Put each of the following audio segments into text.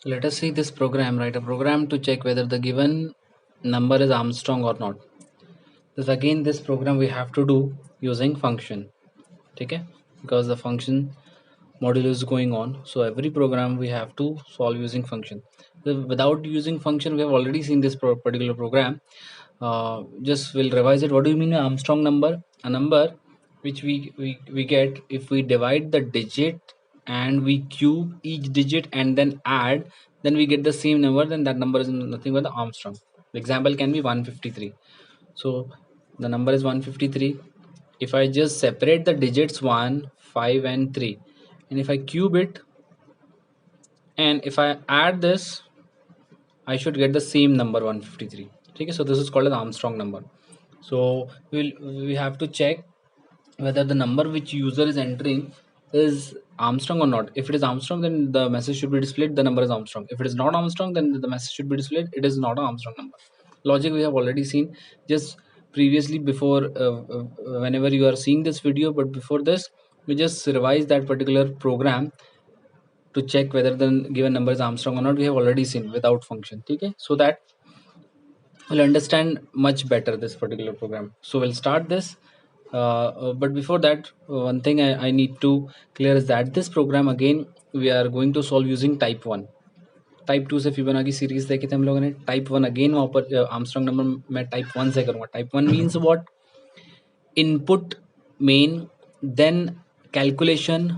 Let us see this program, write a program to check whether the given number is Armstrong or not. This program we have to do using function. Okay, because the function module is going on, so every program we have to solve using function. Without using function, we have already seen this particular program. Just we'll revise it. What do you mean Armstrong number? A number which we get if we divide the digit and we cube each digit and then add, then we get the same number. Then that number is nothing but the Armstrong. The example can be 153. So the number is 153. If I just separate the digits 1, 5 and 3, and if I cube it and if I add this, I should get the same number 153. Okay, so this is called as Armstrong number. So we have to check whether the number which user is entering is Armstrong or not. If it is Armstrong, then the message should be displayed, the number is Armstrong. If it is not Armstrong, then the message should be displayed, it is not an Armstrong number. Logic we have already seen just previously before, whenever you are seeing this video, but before this we just revise that particular program to check whether the given number is Armstrong or not. We have already seen without function. Okay, so that we'll understand much better this particular program. So we'll start this, but before that, one thing I need to clear is that this program again we are going to solve using type 1. Type 2 से Fibonacci series देखी थे हम लोगों ने. Type 1 again वहाँ पर Armstrong number मैं type 1 से करूँगा. Type 1 means what? Input main, then calculation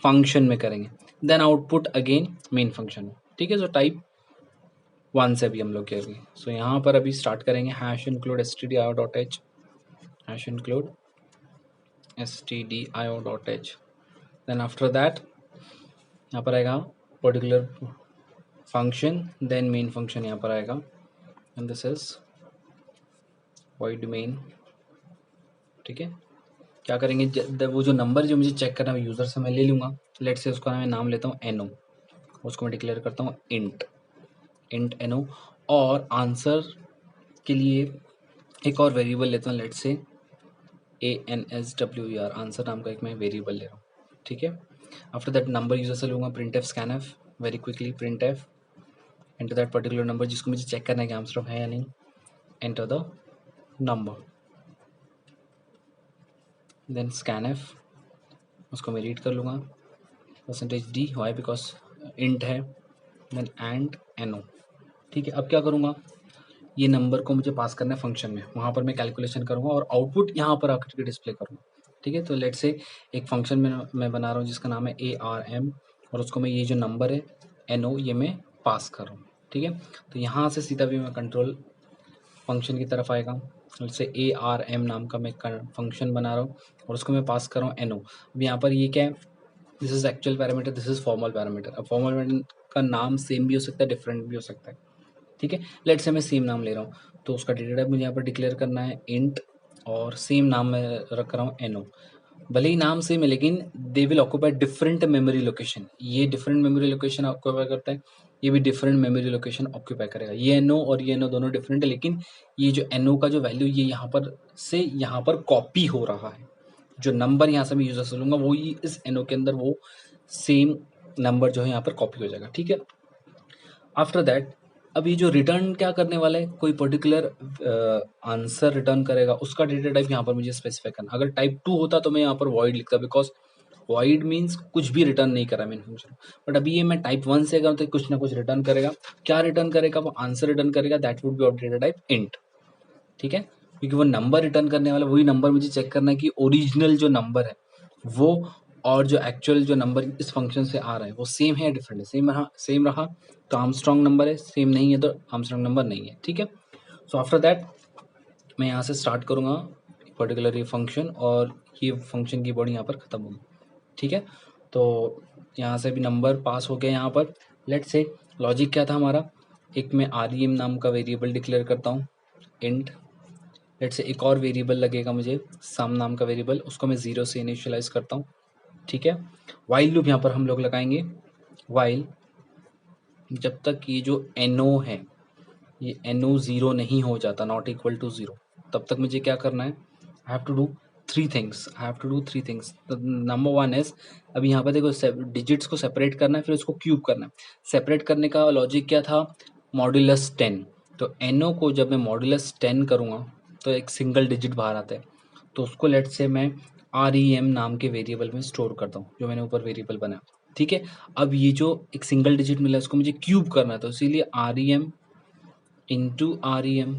function में करेंगे, then output again main function में. ठीक है, सो टाइप 1 से अभी हम लोग करेंगे. सो यहाँ पर अभी स्टार्ट करेंगे hash include stdio.h, hash include stdio.h. Then after that यहाँ पर आएगा particular function, then main function यहाँ पर आएगा, and this is void main. ठीक है, क्या करेंगे, वो जो नंबर जो मुझे चेक करना है यूजर से मैं ले लूँगा. लेट से उसका मैं नाम लेता हूँ नो, उसको मैं डिक्लेयर करता हूँ इंट नो, और आंसर के लिए एक और वेरिएबल लेता हूँ, लेट से ANSWER, आंसर नाम का एक मैं वेरिएबल ले रहा हूँ. ठीक है, आफ्टर दैट नंबर यूजर से लूँगा, printf scanf, very quickly printf enter that particular number जिसको मुझे चेक करना है कि आंसर है या नहीं, enter the number, then scanf, उसको मैं रीड कर लूँगा, %d, वाई बिकॉज इंट है, देन एंड नो. ठीक है, अब क्या करूँगा, ये नंबर को मुझे पास करना है फंक्शन में, वहाँ पर मैं कैलकुलेशन करूँगा और आउटपुट यहाँ पर आकर के डिस्प्ले करूँगा. ठीक है, तो लेट से एक फंक्शन में मैं बना रहा हूँ जिसका नाम है ARM, और उसको मैं ये जो नंबर है NO ये मैं पास कर रहा हूँ. ठीक है, तो यहाँ से सीधा भी मैं कंट्रोल फंक्शन की तरफ आएगा. लेट से ARM नाम का मैं फंक्शन बना रहा हूँ और उसको मैं पास कर रहा हूँ NO. अब यहाँ पर ये क्या है, this is actual parameter, this is formal parameter. अब फॉर्मल पैरामीटर का नाम सेम भी हो सकता है, डिफरेंट भी हो सकता है. ठीक है, लेट से मैं सेम नाम ले रहा हूँ, तो उसका डेटा टाइप मुझे यहाँ पर डिक्लेयर करना है इंट, और सेम नाम मैं रख रहा हूँ नो. भले ही नाम सेम है लेकिन they will occupy different memory location. ये डिफरेंट मेमोरी लोकेशन ऑक्यूपाई करता है, ये भी डिफरेंट मेमोरी लोकेशन ऑक्यूपाई करेगा. ये नो और ये नो दोनों डिफरेंट है, लेकिन ये जो नो का जो वैल्यू ये यहाँ पर से यहाँ पर कॉपी हो रहा है. जो नंबर यहाँ से मैं यूजर से लूँगा वो ही इस नो के अंदर वो सेम नंबर जो है यहाँ पर कॉपी हो जाएगा. ठीक है, आफ्टर दैट अब ये जो रिटर्न क्या करने वाला है, कोई पर्टिकुलर आंसर रिटर्न करेगा, उसका डेटा टाइप यहाँ पर मुझे स्पेसिफाई करना. अगर टाइप 2 होता तो मैं यहाँ पर वॉइड लिखता, बिकॉज वॉइड मीन्स कुछ भी रिटर्न नहीं कर रहा मेन फंक्शन. बट अभी ये मैं टाइप 1 से करूँ तो कुछ ना कुछ रिटर्न करेगा. क्या रिटर्न करेगा, वो आंसर रिटर्न करेगा, that would be of data type int. ठीक है, क्योंकि वो नंबर रिटर्न करने वाला वही नंबर मुझे चेक करना है कि ओरिजिनल जो नंबर है वो और जो एक्चुअल जो नंबर इस फंक्शन से आ रहा है वो सेम है या डिफरेंट है. सेम रहा तो आर्मस्ट्रांग नंबर है, सेम नहीं है तो आर्मस्ट्रांग नंबर नहीं है. ठीक है, सो आफ्टर दैट मैं यहाँ से स्टार्ट करूँगा पर्टिकुलर ये फंक्शन, और ये फंक्शन की बॉडी यहाँ पर ख़त्म होगी. ठीक है, तो यहाँ से भी नंबर पास हो गया. यहाँ पर लेट से लॉजिक क्या था हमारा, एक मैं REM नाम का वेरिएबल डिक्लेयर करता हूँ इंट. लेट से एक और वेरिएबल लगेगा मुझे सम नाम का वेरिएबल, उसको मैं 0 से इनिशियलाइज करता हूँ. ठीक है, वाइल लूप यहाँ पर हम लोग लगाएंगे. वाइल जब तक ये जो NO है ये NO 0 नहीं हो जाता, नॉट इक्वल टू 0, तब तक मुझे क्या करना है, I have to do 3 things, I have to do 3 things. Number 1 is, अभी यहाँ पर देखो डिजिट्स को सेपरेट करना है, फिर उसको क्यूब करना है। सेपरेट करने का लॉजिक क्या था, मॉड्यूलस 10। तो एनओ को जब मैं मॉड्यूलस 10 करूँगा तो एक सिंगल डिजिट बाहर आता है, तो उसको लेट से मैं REM नाम के वेरिएबल में स्टोर करता हूँ, जो मैंने ऊपर वेरिएबल बनाया, ठीक है। अब ये जो एक सिंगल डिजिट मिला है उसको मुझे क्यूब करना है, तो इसीलिए REM इंटू REM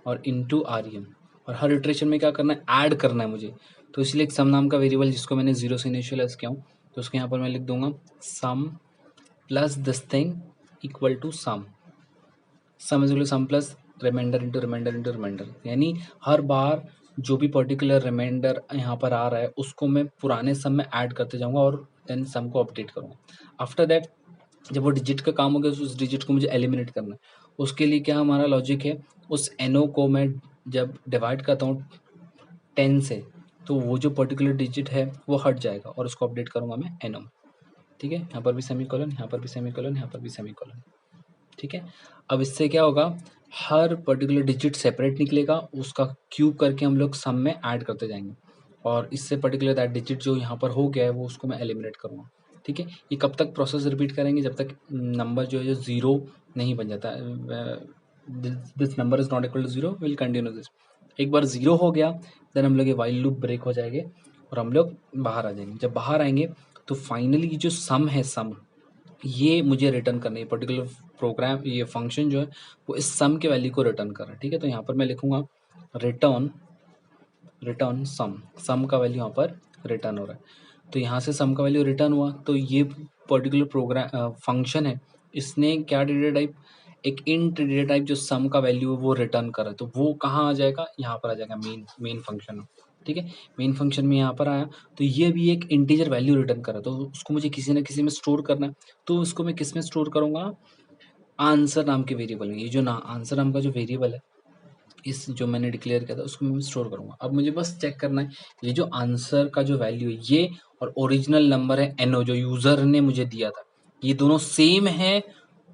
और इंटू REM, और हर इटरेशन में क्या करना है, ऐड करना है मुझे। तो इसलिए एक सम नाम का वेरिएबल जिसको मैंने 0 से इनिशियलाइज किया हूँ, तो उसके यहाँ पर मैं लिख दूंगा sum plus this thing equal to sum. Sum is equal to sum plus remainder into remainder into remainder, यानी हर बार जो भी पर्टिकुलर रिमाइंडर यहाँ पर आ रहा है उसको मैं पुराने सम में ऐड करते जाऊँगा और देन सम को अपडेट करूँगा। आफ्टर दैट जब वो डिजिट का काम हो गया तो उस डिजिट को मुझे एलिमिनेट करना है। उसके लिए क्या हमारा लॉजिक है, उस एनओ को मैं जब डिवाइड करता हूँ 10 से, तो वो जो पर्टिकुलर डिजिट है वो हट जाएगा और उसको अपडेट करूँगा मैं एनओ, ठीक है। यहाँ पर भी सेमीकोलन, यहाँ पर भी सेमीकोलन, यहाँ पर भी सेमीकोलन, ठीक है। अब इससे क्या होगा, हर पर्टिकुलर डिजिट सेपरेट निकलेगा, उसका क्यूब करके हम लोग सम में ऐड करते जाएंगे, और इससे पर्टिकुलर दैट डिजिट जो यहाँ पर हो गया है वो उसको मैं एलिमिनेट करूँगा, ठीक है। ये कब तक प्रोसेस रिपीट करेंगे, जब तक नंबर जो है जो ज़ीरो नहीं बन जाता। This number is not equal to zero, will continue this. एक बार ज़ीरो हो गया देन हम लोग ये वाइल लूप ब्रेक हो जाएंगे और हम लोग बाहर आ जाएंगे। जब बाहर आएंगे तो फाइनली जो सम है, सम ये मुझे रिटर्न करना है, पर्टिकुलर प्रोग्राम ये फंक्शन जो है वो इस सम के वैल्यू को रिटर्न कर रहा है, ठीक है। तो यहाँ पर मैं लिखूंगा रिटर्न सम, सम का वैल्यू यहाँ पर रिटर्न हो रहा है। तो यहाँ से सम का वैल्यू रिटर्न हुआ, तो ये पर्टिकुलर प्रोग्राम फंक्शन है, इसने क्या डेटा टाइप, एक इंट डेटा टाइप जो सम का वैल्यू है वो रिटर्न कर रहा है। तो वो कहाँ आ जाएगा, यहाँ पर आ जाएगा मेन फंक्शन में, ठीक है। मेन फंक्शन में यहाँ पर आया तो ये भी एक इंटीजर वैल्यू रिटर्न कर रहा है, तो उसको मुझे किसी ना किसी में स्टोर करना है। तो उसको मैं किस में स्टोर करूँगा, आंसर नाम के वेरिएबल में। ये जो ना आंसर नाम का जो वेरिएबल है, इस जो मैंने डिक्लेयर किया था उसको मैं स्टोर करूँगा। अब मुझे बस चेक करना है ये जो आंसर का जो वैल्यू है ये और ओरिजिनल नंबर है एनओ जो यूज़र ने मुझे दिया था, ये दोनों सेम है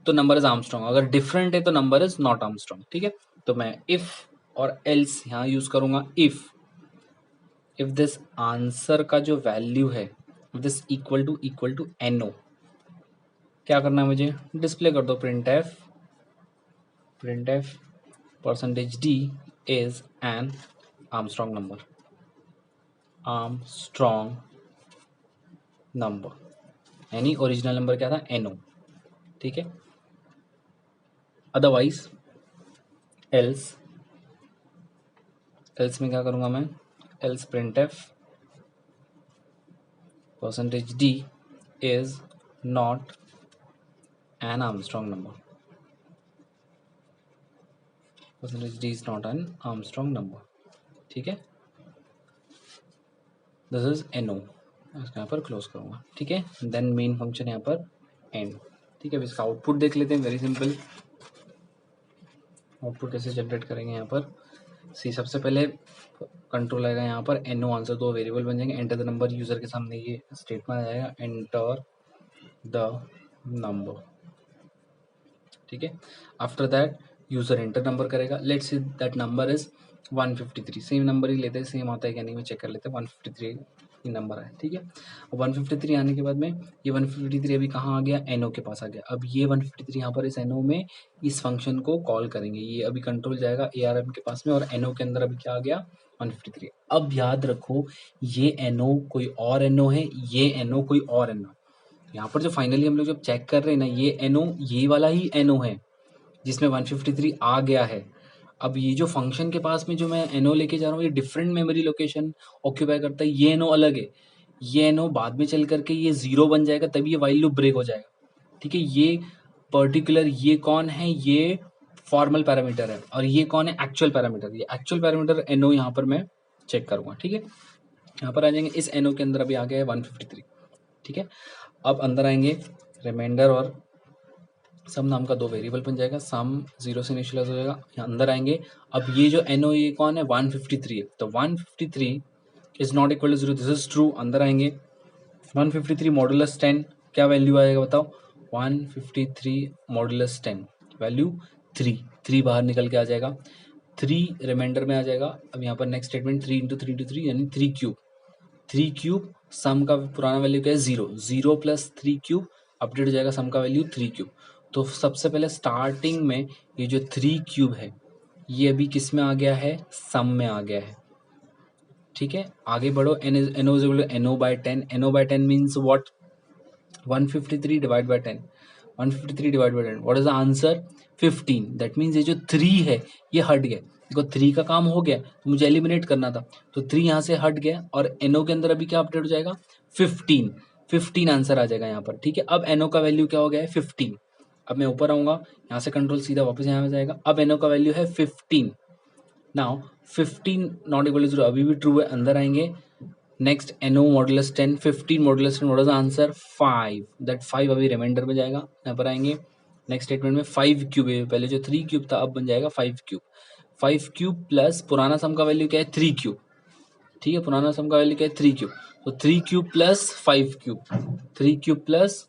तो नंबर इज आर्मस्ट्रॉन्ग, अगर डिफरेंट है तो नंबर इज नॉट आर्मस्ट्रॉन्ग, ठीक है। तो मैं इफ और एल्स यहाँ यूज करूँगा। इफ दिस आंसर का जो वैल्यू है दिस इक्वल टू एनओ, क्या करना है मुझे, डिस्प्ले कर दो print F percentage D is an Armstrong number, यानी ओरिजिनल नंबर क्या था, एनओ, ठीक है। अदरवाइज एल्स में क्या करूँगा मैं, else print F percentage D is not an Armstrong number, percentage D is not an Armstrong number, ठीक है। दिस इज एनओ, इसको यहाँ पर क्लोज करूँगा, ठीक है। देन मेन फंक्शन यहाँ पर एंड, ठीक है। अब इसका आउटपुट देख लेते हैं, वेरी सिंपल। आउटपुट कैसे जनरेट करेंगे यहाँ पर, सी सबसे पहले कंट्रोल आएगा यहाँ पर, एनओ आंसर दो वेरिएबल बन जाएंगे, एंटर द नंबर, यूजर के सामने ये स्टेटमेंट आ जाएगा, एंटर द नंबर, ठीक है। After that user enter number करेगा, let's see that number is 153, same number ही लेते हैं, सेम आता है क्या नहीं मैं चेक कर लेते हैं, 153 ही नंबर है, ठीक है। अब 153 आने के बाद में ये 153 अभी कहाँ आ गया, एनओ के पास आ गया। अब ये 153 यहाँ पर इस एनओ में इस फंक्शन को कॉल करेंगे, ये अभी कंट्रोल जाएगा ARM के पास में, और एनओ के अंदर अभी क्या आ गया, 153। अब याद रखो ये एनओ कोई और एनओ है, ये एनओ कोई और एनओ, यहाँ पर जो फाइनली हम लोग जब चेक कर रहे हैं ना, ये एनओ ये वाला ही एनओ है जिसमें 153 आ गया है। अब ये जो फंक्शन के पास में जो मैं एनओ लेके जा रहा हूँ ये डिफरेंट मेमोरी लोकेशन ऑक्यूपाई करता है, ये एनओ अलग है, ये एनओ बाद में चल करके ये 0 बन जाएगा, तभी ये वाइल लूप ब्रेक हो जाएगा, ठीक है। ये पर्टिकुलर ये कौन है, ये फॉर्मल पैरामीटर है, और ये कौन है, एक्चुअल पैरामीटर। ये एक्चुअल पैरामीटर एनओ यहाँ पर मैं चेक करूँगा, ठीक है। यहाँ पर आ जाएंगे, इस एनओ के अंदर अभी आ गया है 153, ठीक है। अब अंदर आएंगे, रिमाइंडर और सम नाम का दो वेरिएबल बन जाएगा, सम 0 से इनिशियलाइज हो जाएगा, यहाँ अंदर आएंगे। अब ये जो एनओ ये कौन है, 153 है, तो 153 is not equal to 0, this is true. अंदर आएंगे 153 मॉडुलस 10, क्या वैल्यू आएगा बताओ, 153 मॉडुलस 10 वैल्यू 3 बाहर निकल के आ जाएगा। 3 रिमाइंडर में आ जाएगा। अब यहाँ पर नेक्स्ट स्टेटमेंट 3 इंटू 3 इंटू 3 यानी 3 क्यूब। 3 क्यूब सम का पुराना वैल्यू क्या है 0, 0 प्लस 3 क्यूब अपडेट हो जाएगा सम का वैल्यू 3 क्यूब। तो सबसे पहले स्टार्टिंग में ये जो 3 क्यूब है ये अभी किस में आ गया है, सम में आ गया है। ठीक है, आगे बढ़ो। NO is equal to NO by 10। NO by 10 means what, 153 divide by 10, 153 divide by 10, what is the answer 15। That means ये जो 3 है ये हट गया, देखो 3 का काम हो गया तो मुझे एलिमिनेट करना था, तो 3 यहाँ से हट गया और NO के अंदर अभी क्या अपडेट हो जाएगा 15, 15 आंसर आ जाएगा यहाँ पर। ठीक है, अब NO का वैल्यू क्या हो गया है 15। अब मैं ऊपर आऊंगा, यहाँ से कंट्रोल सीधा वापस यहाँ आ जाएगा। अब NO का वैल्यू है 15। नाउ 15 नॉट इक्वल टू 0 अभी भी ट्रू है, अंदर आएंगे। Next NO modulus 10, 15 modulus 10, what is the answer 5। That 5 अभी रिमाइंडर में जाएगा। यहाँ पर आएंगे नेक्स्ट स्टेटमेंट में 5 क्यूब है, पहले जो 3 क्यूब था अब बन जाएगा 5 क्यूब। 5 क्यूब प्लस पुराना सम का वैल्यू क्या है 3 क्यूब। ठीक है, पुराना सम का वैल्यू क्या है 3 क्यूब, तो 3 cube plus 5 cube, 3 cube plus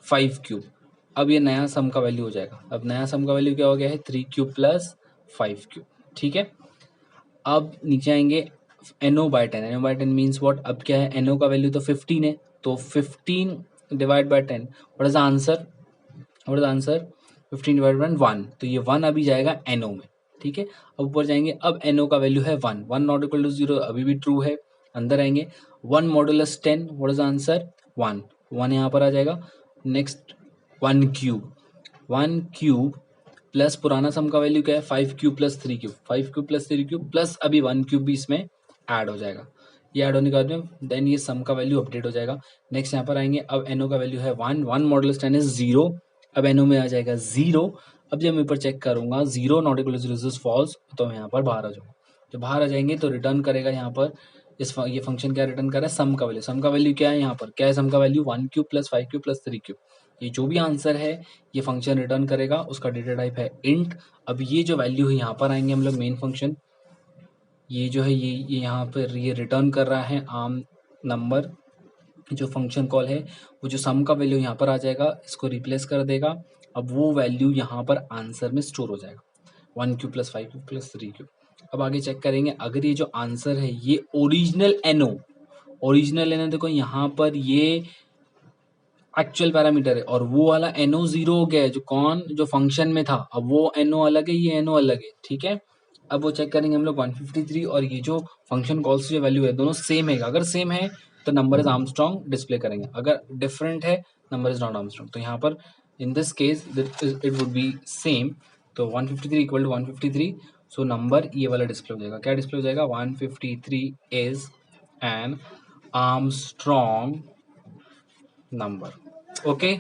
5 cube. अब ये नया सम का वैल्यू हो जाएगा। अब नया सम का वैल्यू क्या हो गया है 3 क्यूब प्लस 5 क्यूब। ठीक है, अब नीचे आएंगे NO by 10। NO by 10 means what, अब क्या है NO का वैल्यू तो 15 है, तो 15 divide by 10, what is the answer, what is the answer 15 divide by 1, तो ये 1 अभी जाएगा NO में। ठीक है, अब ऊपर जाएंगे, अब NO का वैल्यू है 1, 1 नॉट इक्वल टू 0 अभी भी ट्रू है, अंदर आएंगे 1 modulus 10, what is the answer 1, 1 यहाँ पर आ जाएगा। नेक्स्ट 1 क्यूब, 1 क्यूब प्लस पुराना सम का वैल्यू क्या है 5 cube plus 3 cube, 5 cube plus 3 cube plus अभी 1 क्यूब भी इसमें ऐड हो जाएगा। ये ऐड होने के बाद में देन ये सम का वैल्यू अपडेट हो जाएगा। नेक्स्ट यहाँ पर आएंगे, अब NO का वैल्यू है 1, 1 मॉडुलस 10 इज 0, अब NO में आ जाएगा 0। अब जब मैं ऊपर चेक करूंगा 0 not equal to 0 is false, तो मैं यहाँ पर बाहर आ जाऊंगा। जब बाहर आ जाएंगे तो रिटर्न करेगा यहाँ पर ये फंक्शन क्या रिटर्न कर रहा है सम का वैल्यू। सम का वैल्यू क्या है यहाँ पर, क्या है सम का value 1 cube plus 5 cube plus 3 cube. ये जो भी आंसर है ये फंक्शन रिटर्न करेगा, उसका डेटा टाइप है इंट। अब ये जो वैल्यू है यहाँ पर आएंगे हम लोग मेन फंक्शन, ये जो है ये यहाँ पर ये रिटर्न कर रहा है आर्म नंबर। जो फंक्शन कॉल है वो जो सम का वैल्यू यहाँ पर आ जाएगा इसको रिप्लेस कर देगा। अब वो वैल्यू यहाँ पर आंसर में स्टोर हो जाएगा 1 cube plus 5 cube plus 3 cube. अब आगे चेक करेंगे, अगर ये जो आंसर है ये ओरिजिनल NO देखो यहाँ पर ये एक्चुअल पैरामीटर है और वो वाला NO 0 हो गया है, जो फंक्शन में था, अब वो NO अलग है, ये NO अलग है। ठीक है, अब वो चेक करेंगे हम लोग 153 और ये जो फंक्शन कॉल से जो वैल्यू है दोनों सेम है। अगर सेम है तो नंबर इज आर्मस्ट्रॉन्ग डिस्प्ले करेंगे, अगर डिफरेंट है नंबर इज नॉट आर्मस्ट्रॉन्ग। तो यहाँ पर in this case it would be same, तो 153 इक्वल टू 153, सो नंबर ये वाला डिस्प्ले हो जाएगा। क्या डिस्प्ले हो जाएगा 153 is an Armstrong number. Okay